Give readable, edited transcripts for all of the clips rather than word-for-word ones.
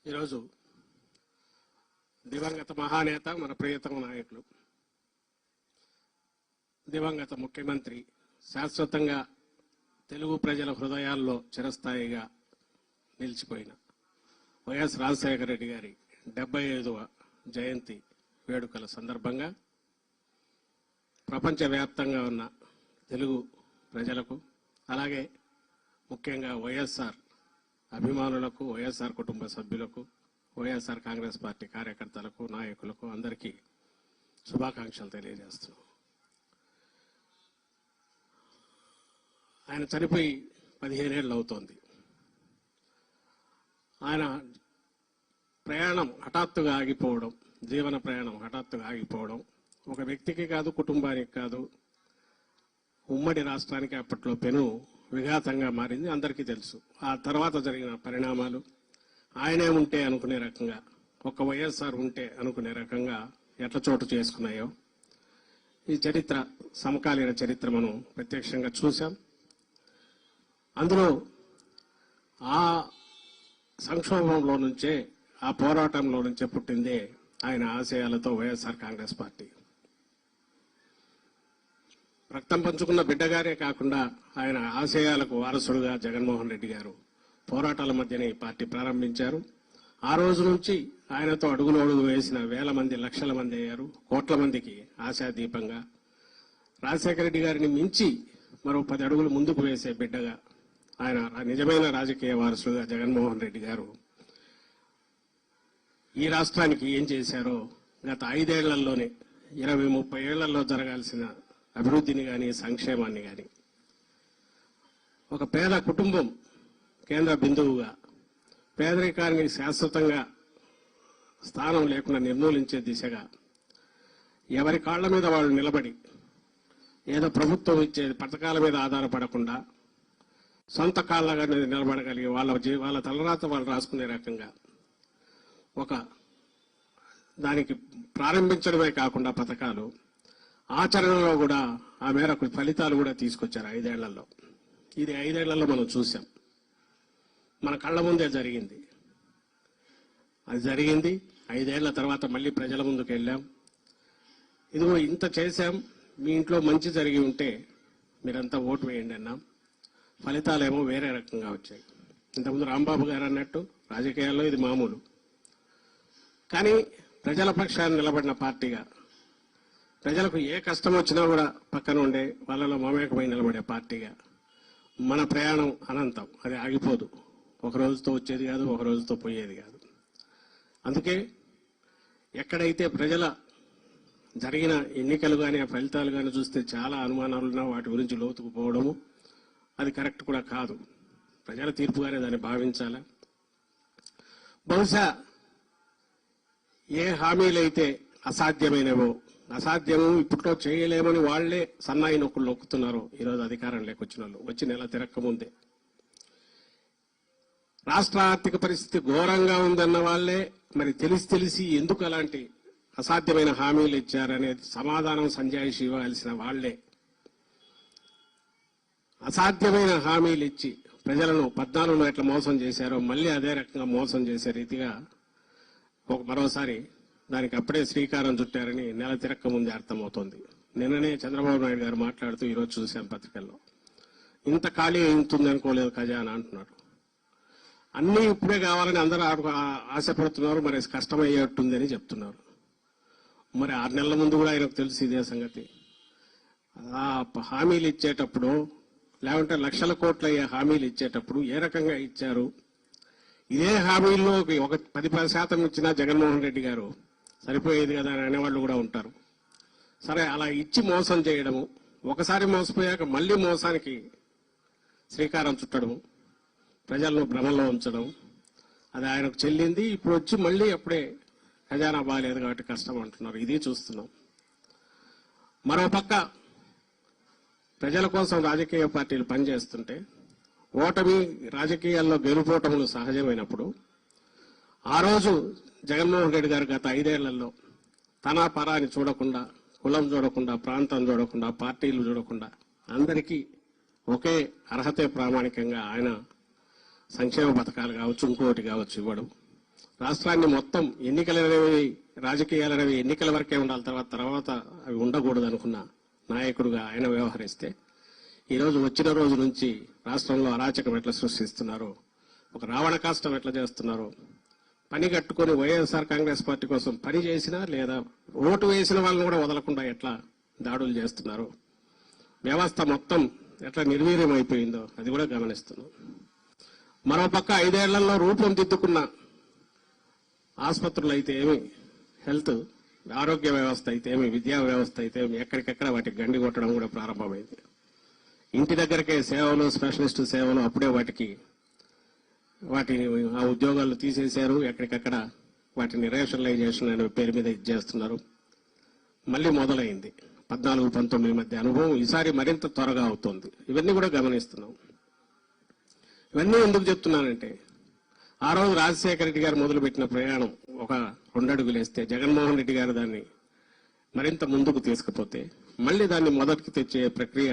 ఈరోజు దివంగత మహానేత మన ప్రియతమ నాయకులు దివంగత ముఖ్యమంత్రి శాశ్వతంగా తెలుగు ప్రజల హృదయాల్లో చిరస్థాయిగా నిలిచిపోయిన వైఎస్ రాజశేఖర రెడ్డి గారి 75వ జయంతి వేడుకల సందర్భంగా ప్రపంచవ్యాప్తంగా ఉన్న తెలుగు ప్రజలకు అలాగే ముఖ్యంగా వైఎస్ఆర్ అభిమానులకు వైఎస్ఆర్ కుటుంబ సభ్యులకు వైఎస్ఆర్ కాంగ్రెస్ పార్టీ కార్యకర్తలకు నాయకులకు అందరికీ శుభాకాంక్షలు తెలియజేస్తున్నాం. ఆయన చనిపోయి 15 ఏళ్ళు అవుతోంది. ఆయన ప్రయాణం హఠాత్తుగా ఆగిపోవడం, జీవన ప్రయాణం హఠాత్తుగా ఆగిపోవడం ఒక వ్యక్తికి కాదు, కుటుంబానికి కాదు, ఉమ్మడి రాష్ట్రానికి అప్పట్లో పెను విఘాతంగా మారింది. అందరికీ తెలుసు. ఆ తర్వాత జరిగిన పరిణామాలు ఆయనే ఉంటే అనుకునే రకంగా, ఒక వైఎస్ఆర్ ఉంటే అనుకునే రకంగా ఎట్ల చోటు చేసుకున్నాయో ఈ చరిత్ర, సమకాలీన చరిత్ర మనం ప్రత్యక్షంగా చూశాం. అందులో ఆ సంక్షోభంలో నుంచే, ఆ పోరాటంలో నుంచే పుట్టిందే ఆయన ఆశయాలతో వైఎస్ఆర్ కాంగ్రెస్ పార్టీ. రక్తం పంచుకున్న బిడ్డగారే కాకుండా ఆయన ఆశయాలకు వారసుడుగా జగన్మోహన్ రెడ్డి గారు పోరాటాల మధ్యనే ఈ పార్టీ ప్రారంభించారు. ఆ రోజు నుంచి ఆయనతో అడుగులు అడుగు వేసిన వేల మంది, లక్షల మంది అయ్యారు. కోట్ల మందికి ఆశాదీపంగా రాజశేఖర రెడ్డి గారిని మించి మరో 10 అడుగులు ముందుకు వేసే బిడ్డగా ఆయన నిజమైన రాజకీయ వారసుడుగా జగన్మోహన్ రెడ్డి గారు ఈ రాష్ట్రానికి ఏం చేశారో గత 5 ఏళ్లలోనే 20-30 ఏళ్లలో జరగాల్సిన అభివృద్ధిని కానీ, సంక్షేమాన్ని కానీ, ఒక పేద కుటుంబం కేంద్ర బిందువుగా, పేదరికానికి శాశ్వతంగా స్థానం లేకుండా నిర్మూలించే దిశగా ఎవరి కాళ్ల మీద వాళ్ళు నిలబడి, ఏదో ప్రభుత్వం ఇచ్చే పథకాల మీద ఆధారపడకుండా సొంత కాళ్ళగా నిలబడగలిగి వాళ్ళ తలరాత వాళ్ళు రాసుకునే రకంగా ఒక దానికి ప్రారంభించడమే కాకుండా పథకాలు ఆచరణలో కూడా ఆ మేరకు ఫలితాలు కూడా తీసుకొచ్చారు 5 ఏళ్లలో. ఇది 5 ఏళ్లలో మనం చూసాం. మన కళ్ళ ముందే జరిగింది. అది జరిగింది. 5 ఏళ్ల తర్వాత మళ్ళీ ప్రజల ముందుకు వెళ్ళాం. ఇదిగో ఇంత చేశాం, మీ ఇంట్లో మంచి జరిగి ఉంటే మీరంతా ఓటు వేయండి అన్నాం. ఫలితాలేమో వేరే రకంగా వచ్చాయి. ఇంతకుముందు రాంబాబు గారు అన్నట్టు రాజకీయాల్లో ఇది మామూలు. కానీ ప్రజల పక్షాన్ని నిలబడిన పార్టీగా, ప్రజలకు ఏ కష్టం వచ్చినా కూడా పక్కన ఉండే వాళ్ళలో మమేకమై నిలబడే పార్టీగా మన ప్రయాణం అనంతం. అది ఆగిపోదు. ఒక రోజుతో వచ్చేది కాదు, ఒక రోజుతో పోయేది కాదు. అందుకే ఎక్కడైతే ప్రజల జరిగిన ఎన్నికలు కానీ, ఆ ఫలితాలు కానీ చూస్తే చాలా అనుమానాలున్నా వాటి గురించి లోతుకు పోవడము అది కరెక్ట్ కూడా కాదు. ప్రజల తీర్పుగానే దాన్ని భావించాలా. బహుశా ఏ హామీలైతే అసాధ్యమైనవో, అసాధ్యము ఇప్పట్లో చేయలేమని వాళ్లే సన్నాయి నొక్కులు నొక్కుతున్నారు ఈరోజు అధికారం లేకొచ్చిన వాళ్ళు, వచ్చి నెల తిరక్కముందే. రాష్ట్ర ఆర్థిక పరిస్థితి ఘోరంగా ఉందన్న వాళ్లే మరి తెలిసి ఎందుకు అలాంటి అసాధ్యమైన హామీలు ఇచ్చారనేది సమాధానం సంజాయిషి ఇవ్వాల్సిన వాళ్లే అసాధ్యమైన హామీలు ఇచ్చి ప్రజలను 14లో ఎట్లా మోసం చేశారో మళ్లీ అదే రకంగా మోసం చేసే రీతిగా మరోసారి దానికి అప్పుడే శ్రీకారం చుట్టారని నెల తిరక్క ముందే అర్థమవుతోంది. నిన్ననే చంద్రబాబు నాయుడు గారు మాట్లాడుతూ ఈరోజు చూశాం పత్రికల్లో, ఇంత ఖాళీ అవుతుంది అనుకోలేదు ఖజానా అంటున్నారు. అన్నీ ఇప్పుడే కావాలని అందరూ ఆశపడుతున్నారు, మరి కష్టమయ్యేట్టుందని చెప్తున్నారు. మరి 6 నెలల ముందు కూడా ఆయనకు తెలుసు ఇదే సంగతి. ఆ హామీలు ఇచ్చేటప్పుడు, లేకుంటే లక్షల కోట్ల అయ్యే హామీలు ఇచ్చేటప్పుడు ఏ రకంగా ఇచ్చారు? ఇదే హామీల్లో ఒక 10% ఇచ్చినా జగన్మోహన్ రెడ్డి గారు సరిపోయేది కదా అని అనేవాళ్ళు కూడా ఉంటారు. సరే, అలా ఇచ్చి మోసం చేయడము, ఒకసారి మోసపోయాక మళ్లీ మోసానికి శ్రీకారం చుట్టడము, ప్రజలను భ్రమలో ఉంచడం, అది ఆయనకు చెల్లింది. ఇప్పుడు వచ్చి మళ్లీ అప్పుడే ఖజానా బాగాలేదు కాబట్టి కష్టం అంటున్నారు. ఇది చూస్తున్నాం. మరోపక్క ప్రజల కోసం రాజకీయ పార్టీలు పనిచేస్తుంటే, ఓటమి రాజకీయాల్లో గెలుపోటములు సహజమైనప్పుడు, ఆ రోజు జగన్మోహన్ రెడ్డి గారు గత 5 ఏళ్లలో తన పరాని చూడకుండా, కులం చూడకుండా, ప్రాంతం చూడకుండా, పార్టీలు చూడకుండా అందరికీ ఒకే అర్హతే ప్రామాణికంగా ఆయన సంక్షేమ పథకాలు కావచ్చు, ఇంకోటి కావచ్చు ఇవ్వడం, రాష్ట్రాన్ని మొత్తం రాజకీయాలనేవి ఎన్నికల వరకే ఉండాలి, తర్వాత అవి ఉండకూడదు అనుకున్న నాయకుడుగా ఆయన వ్యవహరిస్తే ఈరోజు వచ్చిన రోజు నుంచి రాష్ట్రంలో అరాచకం ఎట్లా సృష్టిస్తున్నారో, ఒక రావణ కాష్టం ఎట్లా చేస్తున్నారో, పని కట్టుకొని వైఎస్ఆర్ కాంగ్రెస్ పార్టీ కోసం పని చేసినా లేదా ఓటు వేసిన వాళ్ళని కూడా వదలకుండా ఎట్లా దాడులు చేస్తున్నారు, వ్యవస్థ మొత్తం ఎట్లా నిర్వీర్యం అయిపోయిందో అది కూడా గమనిస్తున్నాం. మరోపక్క 5 ఏళ్లలో రూపం దిద్దుకున్న ఆసుపత్రులు అయితే ఏమి, హెల్త్ ఆరోగ్య వ్యవస్థ అయితే ఏమి, విద్యా వ్యవస్థ అయితే ఏమి, ఎక్కడికెక్కడ వాటికి గండి కొట్టడం కూడా ప్రారంభమైంది. ఇంటి దగ్గరకే సేవలు, స్పెషలిస్ట్ సేవలు అప్పుడే వాటి ఆ ఉద్యోగాలు తీసేశారు. ఎక్కడికక్కడ వాటిని రేషనలైజేషన్ అనే పేరు మీద ఇచ్చేస్తున్నారు. మళ్ళీ మొదలైంది 14-19 మధ్య అనుభవం. ఈసారి మరింత త్వరగా అవుతోంది. ఇవన్నీ కూడా గమనిస్తున్నాం. ఇవన్నీ ఎందుకు చెప్తున్నానంటే, ఆ రోజు రాజశేఖర రెడ్డి గారు మొదలుపెట్టిన ప్రయాణం ఒక 2 అడుగులు వేస్తే జగన్మోహన్ రెడ్డి గారు దాన్ని మరింత ముందుకు తీసుకుపోతే మళ్ళీ దాన్ని మొదటికి తెచ్చే ప్రక్రియ,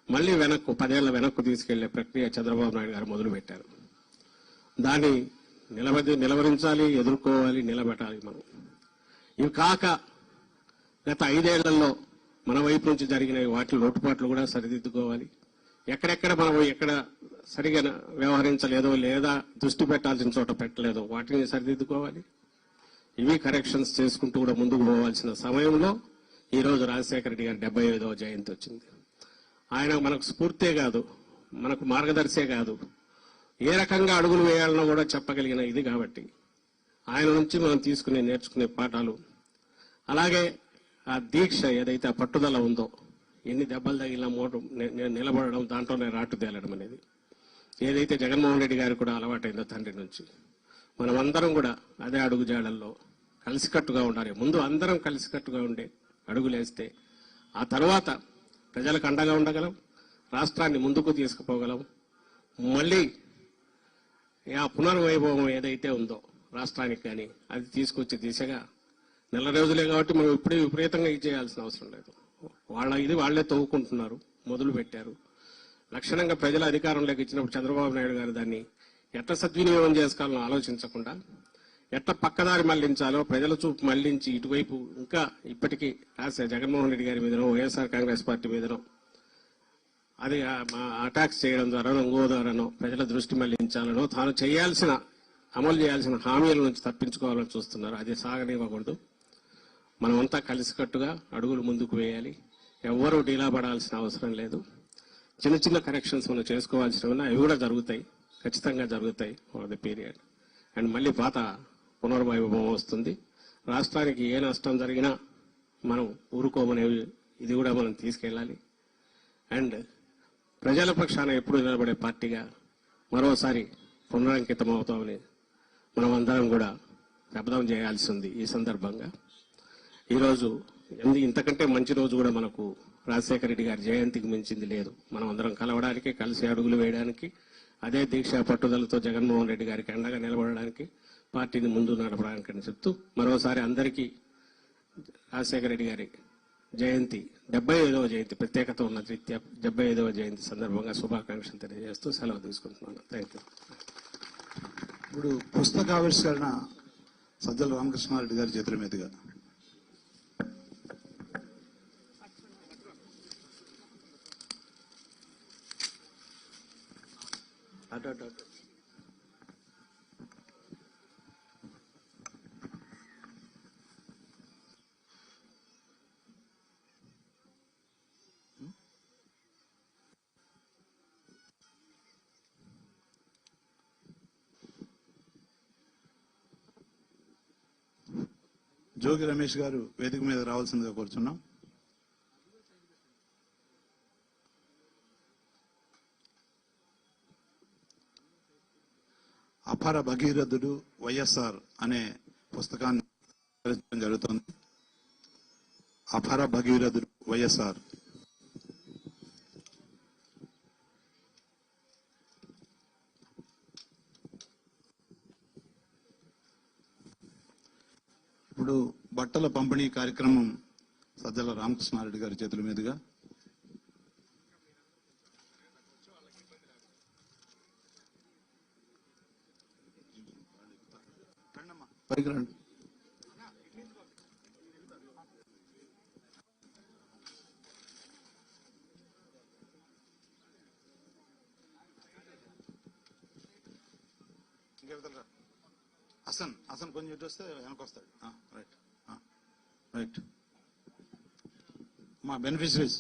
మళ్ళీ 10 ఏళ్ల వెనక్కు తీసుకెళ్లే ప్రక్రియ చంద్రబాబు నాయుడు గారు మొదలుపెట్టారు. దాన్ని నిలవరించాలి, ఎదుర్కోవాలి, నిలబెట్టాలి మనం. ఇవి కాక గత 5 ఏళ్లలో మన వైపు నుంచి జరిగిన వాటి లోటుపాట్లు కూడా సరిదిద్దుకోవాలి. ఎక్కడెక్కడ మనం ఎక్కడ సరిగా వ్యవహరించలేదో లేదా దృష్టి పెట్టాల్సిన చోట పెట్టలేదో వాటిని సరిదిద్దుకోవాలి. ఇవి కరెక్షన్స్ చేసుకుంటూ కూడా ముందుకు పోవాల్సిన సమయంలో ఈరోజు రాజశేఖర రెడ్డి గారి 75వ జయంతి వచ్చింది. ఆయన మనకు స్ఫూర్తే కాదు, మనకు మార్గదర్శే కాదు, ఏ రకంగా అడుగులు వేయాలనో కూడా చెప్పగలిగిన ఇది కాబట్టి ఆయన నుంచి మనం నేర్చుకునే పాఠాలు, అలాగే ఆ దీక్ష ఏదైతే ఆ పట్టుదల ఉందో, ఎన్ని దెబ్బలు తగిలిన నిలబడడం, దాంట్లోనే రాటు తేలడం అనేది ఏదైతే జగన్మోహన్ రెడ్డి గారికి కూడా అలవాటైందో తండ్రి నుంచి, మనమందరం కూడా అదే అడుగుజాడల్లో కలిసికట్టుగా ఉండాలి. ముందు అందరం కలిసికట్టుగా ఉండే అడుగులేస్తే ఆ తర్వాత ప్రజలకు అండగా ఉండగలం, రాష్ట్రాన్ని ముందుకు తీసుకుపోగలం. మళ్ళీ ఆ పునర్వైభవం ఏదైతే ఉందో రాష్ట్రానికి కానీ అది తీసుకొచ్చే దిశగా 4 రోజులే కాబట్టి మనం ఇప్పుడే విపరీతంగా ఇది చేయాల్సిన అవసరం లేదు. వాళ్లే తవ్వుకుంటున్నారు, మొదలు పెట్టారు. లక్షణంగా ప్రజల అధికారంలోకి ఇచ్చినప్పుడు చంద్రబాబు నాయుడు గారు దాన్ని ఎట్లా సద్వినియోగం చేసుకోవాలని ఆలోచించకుండా ఎట్లా పక్కదారి మళ్లించాలో ప్రజల చూపు మళ్లించి ఇటువైపు ఇంకా ఇప్పటికీ జగన్మోహన్ రెడ్డి గారి మీదనో వైఎస్ఆర్ కాంగ్రెస్ పార్టీ మీదనో అది అటాక్స్ చేయడం ద్వారా ఇంకో ద్వారానో ప్రజల దృష్టి మళ్లించాలనో తాను అమలు చేయాల్సిన హామీల నుంచి తప్పించుకోవాలని చూస్తున్నారు. అది సాగనివ్వకూడదు. మనమంతా కలిసికట్టుగా అడుగులు ముందుకు వేయాలి. ఎవ్వరూ డీలా పడాల్సిన అవసరం లేదు. చిన్న చిన్న కరెక్షన్స్ మనం చేసుకోవాల్సినవి అవి కూడా జరుగుతాయి, ఖచ్చితంగా జరుగుతాయి ఫర్ ది పీరియడ్. అండ్ మళ్ళీ పాత పునర్వైభవం వస్తుంది. రాష్ట్రానికి ఏ నష్టం జరిగినా మనం ఊరుకోమనేవి ఇది కూడా మనం తీసుకెళ్ళాలి. అండ్ ప్రజల పక్షాన ఎప్పుడు నిలబడే పార్టీగా మరోసారి పునరంకితం అవుతామని మనం అందరం కూడా శపథం చేయాల్సి ఉంది. ఈ సందర్భంగా ఈరోజు ఇంతకంటే మంచి రోజు కూడా మనకు రాజశేఖర రెడ్డి గారి జయంతికి మించింది లేదు. మనం అందరం కలవడానికి, కలిసి అడుగులు వేయడానికి, అదే దీక్ష పట్టుదలతో జగన్మోహన్ రెడ్డి గారికి అండగా నిలబడడానికి, పార్టీని ముందు నడపడానికి అని చెప్తూ మరోసారి అందరికీ రాజశేఖర రెడ్డి గారి జయంతి 75వ జయంతి ప్రత్యేకత ఉన్న రీత్యా 75వ జయంతి సందర్భంగా శుభాకాంక్షలు తెలియజేస్తూ సెలవు తీసుకుంటున్నాను. Thank you. ఇప్పుడు పుస్తకావిష్కరణ సజ్జల రామకృష్ణారెడ్డి గారి చేతుల మీదుగా జోగి రమేష్ గారు వేదిక మీద రావాల్సిందిగా కోరుచున్నాం. అపార భగీరథుడు వైఎస్ఆర్ అనే పుస్తకాన్ని జరుగుతుంది. అపార భగీరథుడు వైఎస్ఆర్. ఇప్పుడు బట్టల పంపిణీ కార్యక్రమం సజ్జల రామకృష్ణారెడ్డి గారి చేతుల మీదుగా పైకి రండి. హసన్ కొంచెం ఇటు వస్తే వెనక వస్తాడు. Right right. మా బెనిఫిషరీస్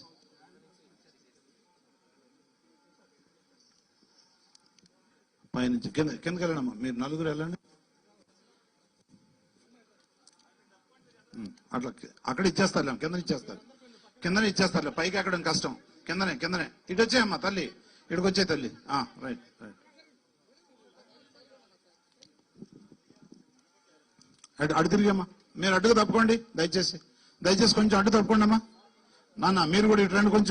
పైనుంచి కిందకి వెళ్ళండి. మీరు నలుగురు వెళ్ళండి. అట్లా అక్కడ ఇచ్చేస్తారు, కిందనే ఇచ్చేస్తారు. పైకి ఎక్కడం కష్టం. కిందనే ఇటు వచ్చేయమ్మా తల్లి, ఇటుకు వచ్చే తల్లి. Right right. అటు తిరిగమ్మా. మీరు అడ్డుగా తప్పుకోండి దయచేసి కొంచెం అడ్డు తప్పుకోండి అమ్మా. నాన్న మీరు కూడా ఇటు రండి కొంచెం.